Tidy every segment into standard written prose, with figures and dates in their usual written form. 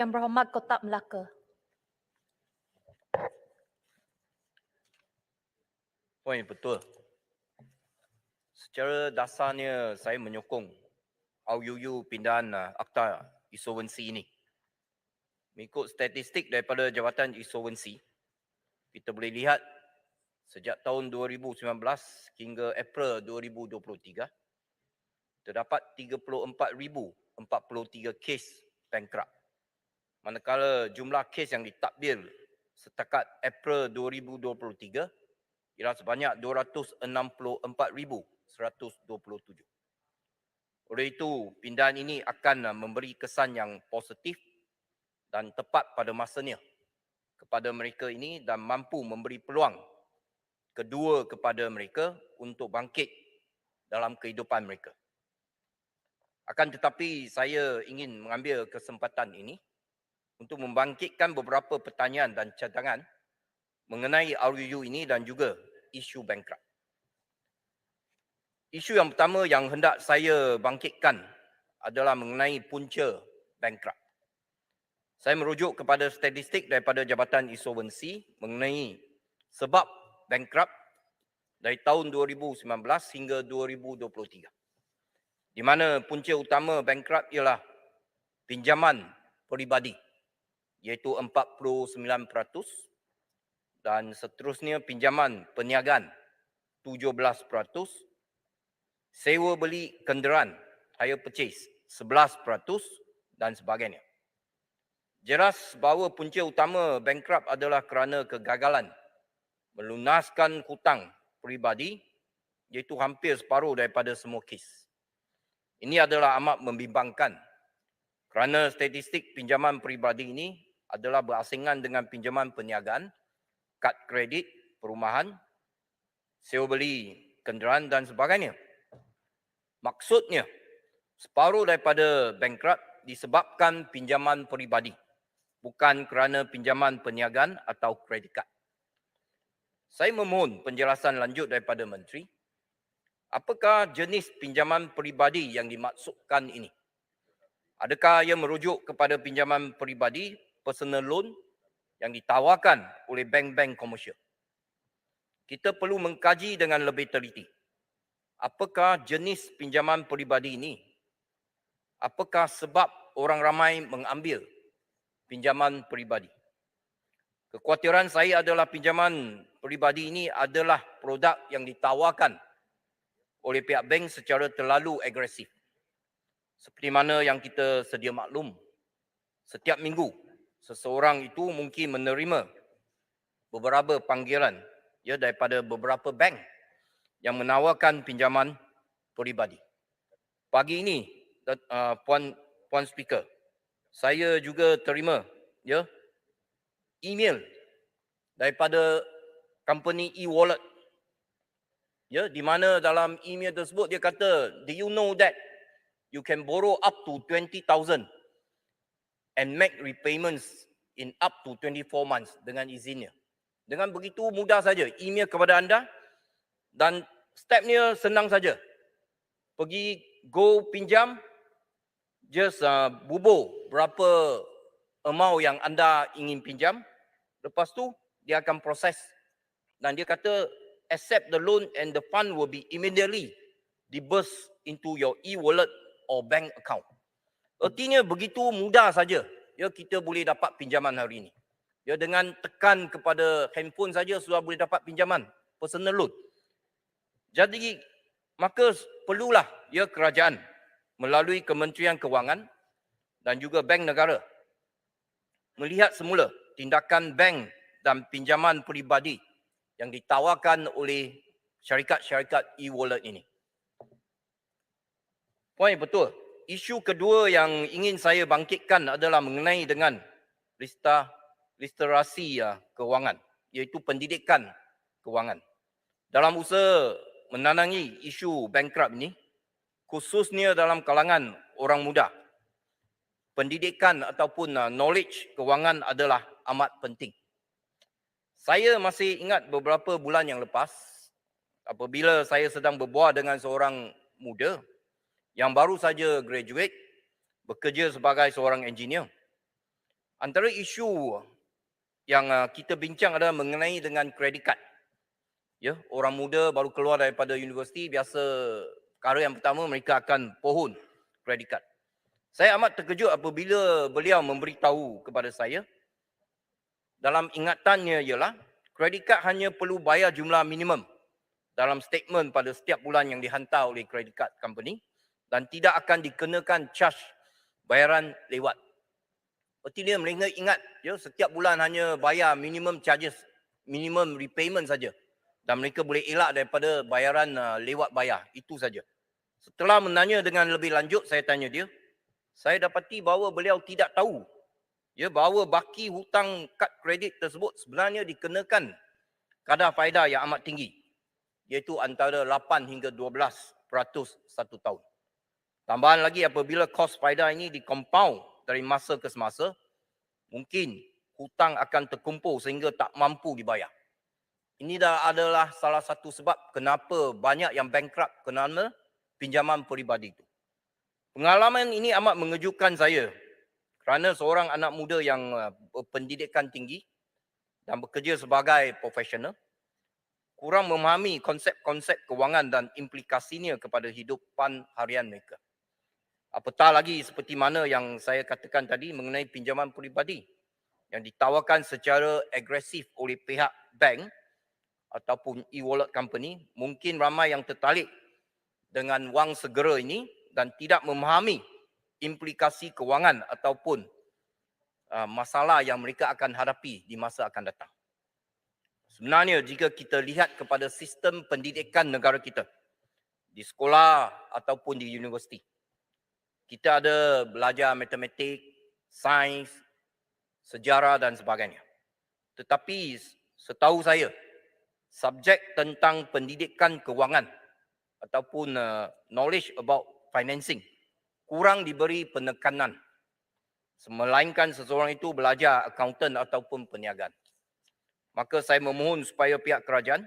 Yang Berhormat Kotak Melaka. Poin betul. Secara dasarnya saya menyokong RUU pindahan Akta Insolvensi ini. Mengikut statistik daripada Jabatan Insolvensi, kita boleh lihat sejak tahun 2019 hingga April 2023, terdapat 34,043 kes bankrupt. Manakala jumlah kes yang ditadbir setakat April 2023 ialah sebanyak 264,127. Oleh itu, pindahan ini akan memberi kesan yang positif dan tepat pada masanya kepada mereka ini dan mampu memberi peluang kedua kepada mereka untuk bangkit dalam kehidupan mereka. Akan tetapi saya ingin mengambil kesempatan ini untuk membangkitkan beberapa pertanyaan dan cadangan mengenai RUU ini dan juga isu bankrupt. Isu yang pertama yang hendak saya bangkitkan adalah mengenai punca bankrupt. Saya merujuk kepada statistik daripada Jabatan Insolvensi mengenai sebab bankrupt dari tahun 2019 hingga 2023. Di mana punca utama bankrupt ialah pinjaman peribadi iaitu 49% dan seterusnya pinjaman perniagaan 17%, sewa beli kenderaan hire purchase 11% dan sebagainya. Jelas bahawa punca utama bankrupt adalah kerana kegagalan melunaskan hutang peribadi iaitu hampir separuh daripada semua kes. Ini adalah amat membimbangkan kerana statistik pinjaman peribadi ini adalah berasingan dengan pinjaman perniagaan, kad kredit, perumahan, sewa beli kenderaan dan sebagainya. Maksudnya, separuh daripada bankrupt disebabkan pinjaman peribadi, bukan kerana pinjaman perniagaan atau kredit kad. Saya memohon penjelasan lanjut daripada Menteri, apakah jenis pinjaman peribadi yang dimaksudkan ini? Adakah ia merujuk kepada pinjaman peribadi, personal loan yang ditawarkan oleh bank-bank komersial? Kita perlu mengkaji dengan lebih teliti. Apakah jenis pinjaman peribadi ini? Apakah sebab orang ramai mengambil pinjaman peribadi? Kekhawatiran saya adalah pinjaman peribadi ini adalah produk yang ditawarkan oleh pihak bank secara terlalu agresif. Seperti mana yang kita sedia maklum, setiap minggu seseorang itu mungkin menerima beberapa panggilan daripada beberapa bank yang menawarkan pinjaman peribadi. Pagi ini, Puan Speaker, saya juga terima email daripada company e-wallet, di mana dalam email tersebut dia kata, do you know that you can borrow up to 20,000 and make repayments in up to 24 months dengan izinnya. Dengan begitu mudah saja email kepada anda dan stepnya senang saja. Pergi go pinjam, just bubur berapa amount yang anda ingin pinjam. Lepas tu dia akan proses dan dia kata accept the loan and the fund will be immediately disbursed into your e-wallet or bank account. Artinya begitu mudah saja kita boleh dapat pinjaman hari ini. Dengan tekan kepada handphone saja sudah boleh dapat pinjaman personal loan. Jadi maka perlulah kerajaan melalui Kementerian Kewangan dan juga bank negara melihat semula tindakan bank dan pinjaman peribadi yang ditawarkan oleh syarikat-syarikat e-wallet ini. Poin betul. Isu kedua yang ingin saya bangkitkan adalah mengenai dengan literasi kewangan, iaitu pendidikan kewangan. Dalam usaha menandangi isu bankrupt ini, khususnya dalam kalangan orang muda, pendidikan ataupun knowledge kewangan adalah amat penting. Saya masih ingat beberapa bulan yang lepas, apabila saya sedang berbual dengan seorang muda yang baru saja graduate, bekerja sebagai seorang engineer. Antara isu yang kita bincang adalah mengenai dengan kredit kad. Ya, orang muda baru keluar daripada universiti, biasa perkara yang pertama mereka akan pohon kredit kad. Saya amat terkejut apabila beliau memberitahu kepada saya, dalam ingatannya ialah kredit kad hanya perlu bayar jumlah minimum dalam statement pada setiap bulan yang dihantar oleh kredit kad company dan tidak akan dikenakan charge bayaran lewat. Berarti dia mereka ingat ya, setiap bulan hanya bayar minimum charges, minimum repayment saja. Dan mereka boleh elak daripada bayaran lewat bayar. Itu saja. Setelah menanya dengan lebih lanjut, saya tanya dia, saya dapati bahawa beliau tidak tahu ya, bahawa baki hutang kad kredit tersebut sebenarnya dikenakan kadar faedah yang amat tinggi, iaitu antara 8 hingga 12% satu tahun. Tambahan lagi apabila kos faedah ini dikompaun dari masa ke semasa, mungkin hutang akan terkumpul sehingga tak mampu dibayar. Ini adalah salah satu sebab kenapa banyak yang bankrupt kerana pinjaman peribadi itu. Pengalaman ini amat mengejutkan saya kerana seorang anak muda yang berpendidikan tinggi dan bekerja sebagai profesional kurang memahami konsep-konsep kewangan dan implikasinya kepada hidupan harian mereka. Apatah lagi seperti mana yang saya katakan tadi mengenai pinjaman peribadi yang ditawarkan secara agresif oleh pihak bank ataupun e-wallet company, mungkin ramai yang tertarik dengan wang segera ini dan tidak memahami implikasi kewangan ataupun masalah yang mereka akan hadapi di masa akan datang. Sebenarnya jika kita lihat kepada sistem pendidikan negara kita, di sekolah ataupun di universiti, kita ada belajar matematik, sains, sejarah dan sebagainya. Tetapi setahu saya, subjek tentang pendidikan kewangan ataupun knowledge about financing kurang diberi penekanan. Melainkan seseorang itu belajar accountant ataupun perniagaan. Maka saya memohon supaya pihak kerajaan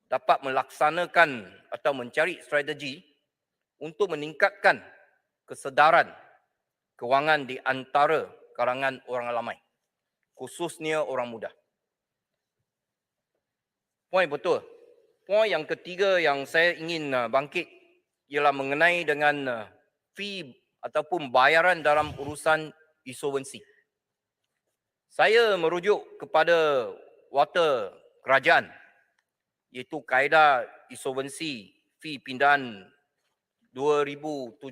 dapat melaksanakan atau mencari strategi untuk meningkatkan kesedaran kewangan di antara kalangan orang ramai, khususnya orang muda. Poin betul. Poin yang ketiga yang saya ingin bangkit ialah mengenai dengan fee ataupun bayaran dalam urusan insolvensi. Saya merujuk kepada water kerajaan, iaitu kaedah insolvensi fee pindahan 2017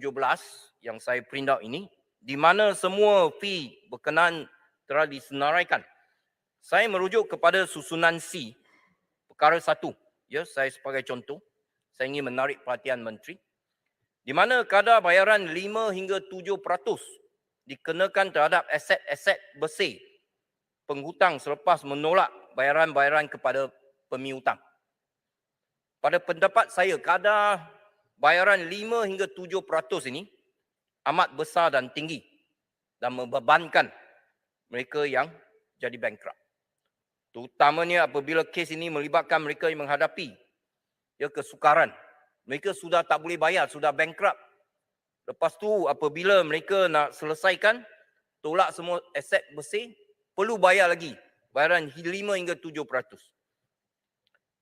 yang saya print out ini, di mana semua fee berkenaan telah disenaraikan. Saya merujuk kepada susunan C, perkara 1. Ya, saya sebagai contoh, saya ingin menarik perhatian menteri, di mana kadar bayaran 5 hingga 7% dikenakan terhadap aset-aset bersih penghutang selepas menolak bayaran-bayaran kepada pemihutang. Pada pendapat saya, kadar bayaran 5 hingga 7% ini amat besar dan tinggi dan membebankan mereka yang jadi bankrupt. Terutamanya apabila kes ini melibatkan mereka yang menghadapi kesukaran. Mereka sudah tak boleh bayar, sudah bankrupt. Lepas tu apabila mereka nak selesaikan, tolak semua aset bersih, perlu bayar lagi bayaran 5 hingga 7%.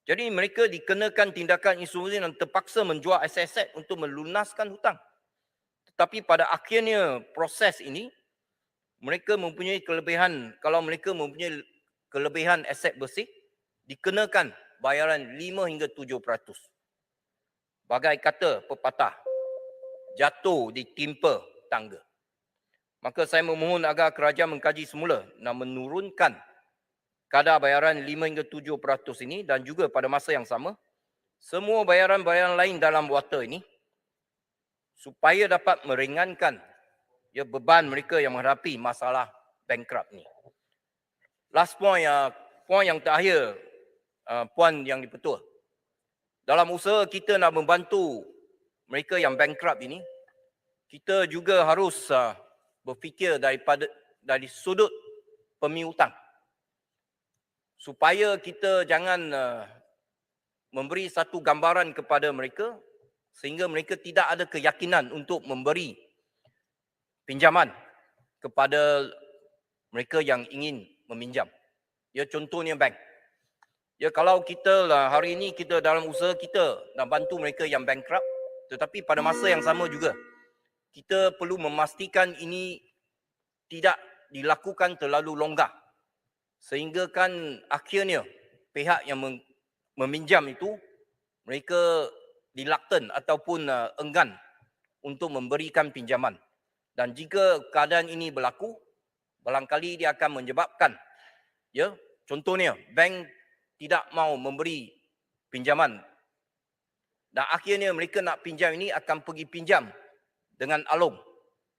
Jadi mereka dikenakan tindakan insolvensi dan terpaksa menjual aset-aset untuk melunaskan hutang. Tetapi pada akhirnya proses ini, mereka mempunyai kelebihan, kalau mereka mempunyai kelebihan aset bersih, dikenakan bayaran 5 hingga 7%. Bagai kata pepatah, jatuh ditimpa tangga. Maka saya memohon agar kerajaan mengkaji semula dan menurunkan kadar bayaran 5 hingga 7% ini dan juga pada masa yang sama, semua bayaran-bayaran lain dalam water ini supaya dapat meringankan beban mereka yang menghadapi masalah bankrupt ini. Last point, point yang terakhir, puan yang dipertua. Dalam usaha kita nak membantu mereka yang bankrupt ini, kita juga harus berfikir dari sudut pemihutang. Supaya kita jangan memberi satu gambaran kepada mereka sehingga mereka tidak ada keyakinan untuk memberi pinjaman kepada mereka yang ingin meminjam. Ya, contohnya bank. Ya, kalau kita lah hari ini kita dalam usaha kita nak bantu mereka yang bankrupt, tetapi pada masa yang sama juga kita perlu memastikan ini tidak dilakukan terlalu longgar. Sehingga kan akhirnya pihak yang meminjam itu mereka reluctant ataupun enggan untuk memberikan pinjaman. Dan jika keadaan ini berlaku, barangkali dia akan menyebabkan, ya, contohnya bank tidak mau memberi pinjaman dan akhirnya mereka nak pinjam ini akan pergi pinjam dengan alung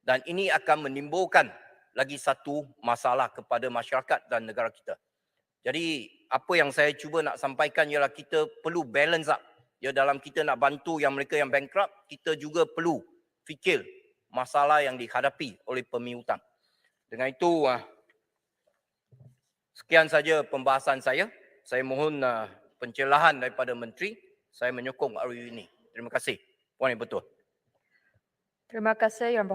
dan ini akan menimbulkan lagi satu masalah kepada masyarakat dan negara kita. Jadi apa yang saya cuba nak sampaikan ialah kita perlu balance up. Ya, dalam kita nak bantu yang mereka yang bankrupt, kita juga perlu fikir masalah yang dihadapi oleh pemiutang. Dengan itu, sekian saja pembahasan saya. Saya mohon pencerahan daripada Menteri. Saya menyokong RUU ini. Terima kasih. Puan Yang Bertuah. Terima kasih Yang